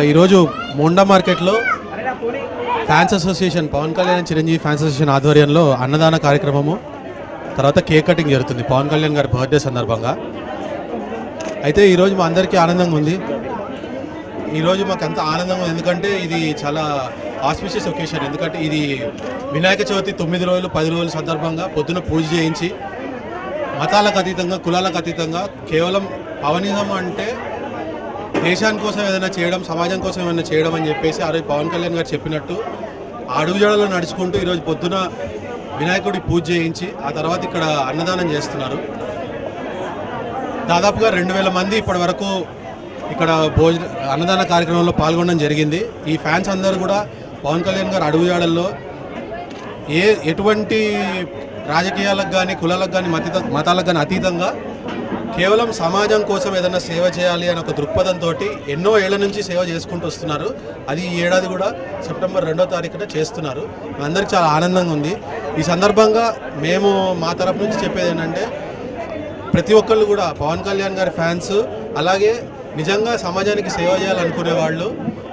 ఈరోజు మోండా మార్కెట్లో fans association Pawan Kalyan Chiranjeevi fans association ఆధ్వర్యంలో అన్నదాన కార్యక్రమము తర్వాత కేక్ కటింగ్ జరుగుతుంది పవన్ కళ్యాణ్ గారి బర్త్డే సందర్భంగా. అయితే ఈరోజు మా అందరికీ ఆనందంగా ఉంది. ఈరోజు మాకు అంత ఆనందంగా ఉంది ఎందుకంటే ఇది చాలా ఆస్పిషియస్ ఒకేషన్. ఎందుకంటే ఇది వినాయక చవితి 9 రోజులు 10 రోజుల సందర్భంగా పొద్దున పూజ చేయించి మతాలకు అతీతంగా కులాలకు అతీతంగా కేవలం పవనిజం అంటే దేశాని కోసం ఏదైనా చేయడం, సమాజం కోసం ఏమైనా చేయడం అని చెప్పేసి ఆ రోజు పవన్ కళ్యాణ్ గారు చెప్పినట్టు అడుగుజాడలో నడుచుకుంటూ ఈరోజు పొద్దున వినాయకుడి పూజ చేయించి ఆ తర్వాత ఇక్కడ అన్నదానం చేస్తున్నారు. దాదాపుగా 2000 మంది ఇప్పటి వరకు ఇక్కడ అన్నదాన కార్యక్రమంలో పాల్గొనడం జరిగింది. ఈ ఫ్యాన్స్ అందరూ కూడా పవన్ కళ్యాణ్ గారు అడుగుజాడల్లో ఎటువంటి రాజకీయాలకు కానీ కులాలకు కానీ మతాలకు కానీ అతీతంగా కేవలం సమాజం కోసం ఏదైనా సేవ చేయాలి అనే ఒక దృక్పథంతో ఎన్నో ఏళ్ల నుంచి సేవ చేసుకుంటూ వస్తున్నారు. అది ఈ ఏడాది కూడా సెప్టెంబర్ 2వ తారీఖున చేస్తున్నారు. అందరికీ చాలా ఆనందంగా ఉంది. ఈ సందర్భంగా మేము మా తరపు నుంచి చెప్పేది ఏంటంటే ప్రతి ఒక్కళ్ళు కూడా పవన్ కళ్యాణ్ గారి ఫ్యాన్స్, అలాగే నిజంగా సమాజానికి సేవ చేయాలనుకునే వాళ్ళు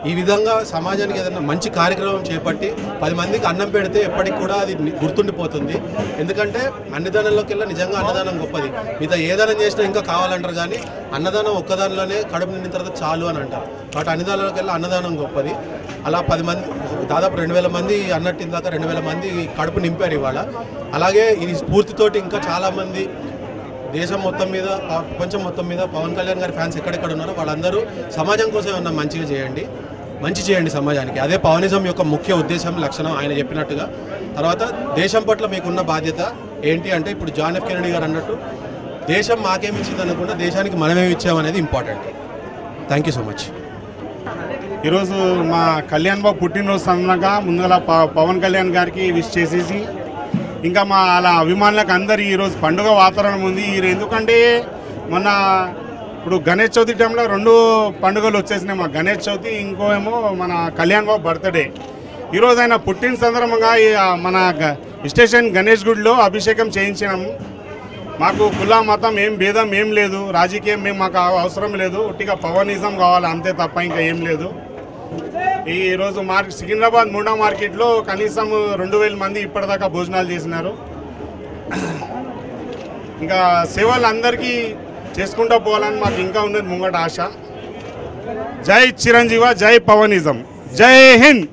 ఈ విధంగా సమాజానికి ఏదైనా మంచి కార్యక్రమం చేపట్టి 10 మందికి అన్నం పెడితే ఎప్పటికి కూడా అది గుర్తుండిపోతుంది. ఎందుకంటే అన్నదానంలోకి వెళ్ళి నిజంగా అన్నదానం గొప్పది. మిగతా ఏదైనా చేసినా ఇంకా కావాలంటారు, కానీ అన్నదానం ఒక్కదానిలోనే కడుపు నిండిన తర్వాత చాలు అని అంటారు. కాబట్టి అన్నదానంలోకి వెళ్ళి అన్నదానం గొప్పది. అలా 10 మంది దాదాపు 2000 మంది అన్నట్టు ఇందాక 2000 మంది కడుపు నింపారు ఇవాళ. అలాగే ఇది స్ఫూర్తితోటి ఇంకా చాలామంది దేశం మొత్తం మీద ప్రపంచం మొత్తం మీద పవన్ కళ్యాణ్ గారి ఫ్యాన్స్ ఎక్కడెక్కడ ఉన్నారో వాళ్ళందరూ సమాజం కోసం ఏమన్నా మంచి చేయండి సమాజానికి. అదే పవనిజం యొక్క ముఖ్య ఉద్దేశం, లక్షణం ఆయన చెప్పినట్టుగా. తర్వాత దేశం పట్ల మీకున్న బాధ్యత ఏంటి అంటే ఇప్పుడు జాన్ ఎఫ్ కెనడీ గారు అన్నట్టు దేశం మాకేమి ఇచ్చింది అనుకుంటే దేశానికి మనమేమి ఇచ్చామనేది important. Thank you so much. ఈరోజు మా కళ్యాణ్ బాబు పుట్టినరోజు సందర్భంగా ముందుగా పవన్ కళ్యాణ్ గారికి విష్ చేసేసి ఇంకా మా అలా అభిమానులకు అందరి ఈరోజు పండుగ వాతావరణం ఉంది. ఎందుకంటే మొన్న ఇప్పుడు గణేష్ చవితి టైంలో 2 పండుగలు వచ్చేసినాయి. మా గణేష్ చవితి, ఇంకో ఏమో మన కళ్యాణ్ బాబు బర్త్డే. ఈరోజు ఆయన పుట్టిన సందర్భంగా మన స్టేషన్ గణేష్ గుడిలో అభిషేకం చేయించినాము. మాకు కుల మతం ఏం భేదం ఏం లేదు, రాజకీయం మాకు అవసరం లేదు, ఉట్టిగా పవనిజం కావాలి అంతే తప్ప ఇంకా ఏం లేదు. ఈరోజు సికింద్రాబాద్ మోండా మార్కెట్లో కనీసం 2000 మంది ఇప్పటిదాకా భోజనాలు చేసినారు. ఇంకా సేవలు అందరికీ చేసుకుంటూ పోవాలని మాకు ఇంకా ఉన్నది ముంగట ఆశ. జై చిరంజీవ, జై పవనిజం, జై హింద్.